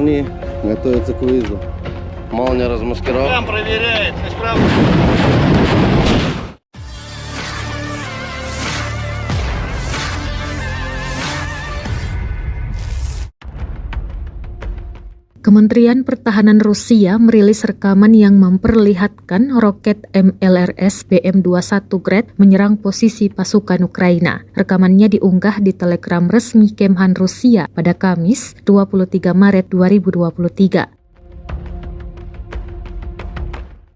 молнии готовится к выезду. Молния размаскирована. Там проверяет, исправно. Kementerian Pertahanan Rusia merilis rekaman yang memperlihatkan roket MLRS BM-21 Grad menyerang posisi pasukan Ukraina. Rekamannya diunggah di Telegram resmi Kemhan Rusia pada Kamis 23 Maret 2023.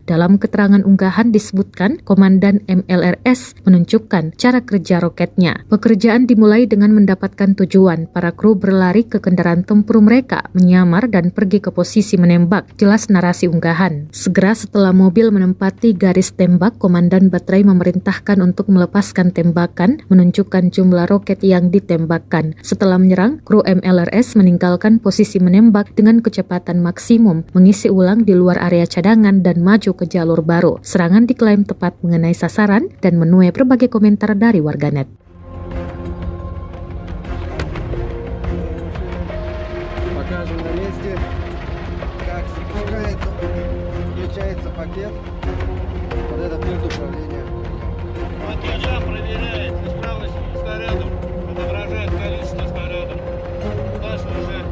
Dalam keterangan unggahan disebutkan, Komandan MLRS menunjukkan cara kerja roketnya. Pekerjaan dimulai dengan mendapatkan tujuan. Para kru berlari ke kendaraan tempur mereka, menyamar dan pergi ke posisi menembak. Jelas narasi unggahan. Segera setelah mobil menempati garis tembak, Komandan Baterai memerintahkan untuk melepaskan tembakan, menunjukkan jumlah roket yang ditembakkan. Setelah menyerang, kru MLRS meninggalkan posisi menembak dengan kecepatan maksimum, mengisi ulang di luar area cadangan dan maju ke jalur baru. Serangan diklaim tepat mengenai sasaran dan menuai berbagai komentar dari warganet. Покажем на месте, как запускается, включается пакет. Вот это пульт управления. Пакет сам проверяет исправность снарядов, отображает количество снарядов. Дальше уже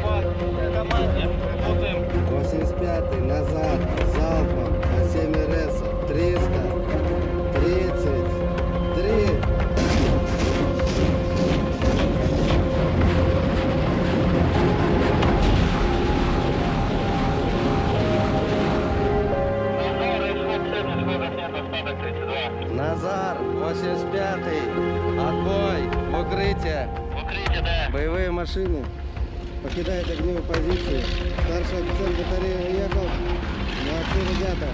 по команде работаем. 85-й назад, залпом, на 7 РСов, 333. Назар, 85-й, отбой, в укрытие. Укрытие, да. Боевые машины покидают огневые позиции. Старший офицер батареи уехал. Молодцы, ребята.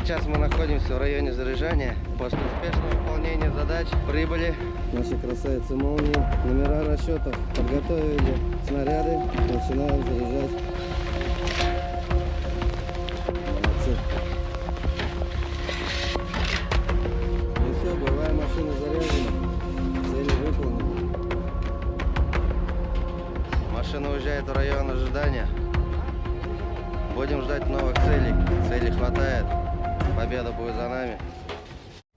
Сейчас мы находимся в районе заряжания. После успешного выполнения задач прибыли наши красавицы молнии. Номера расчетов подготовили снаряды. Начинаем заряжать. Молодцы. Ну все, боевая машина заряжена. Цели выполнены. Машина уезжает в район ожидания. Будем ждать новых целей. Целей хватает. Победа будет за нами.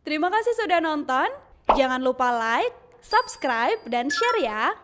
Terima kasih sudah nonton. Jangan lupa like, subscribe, dan share ya.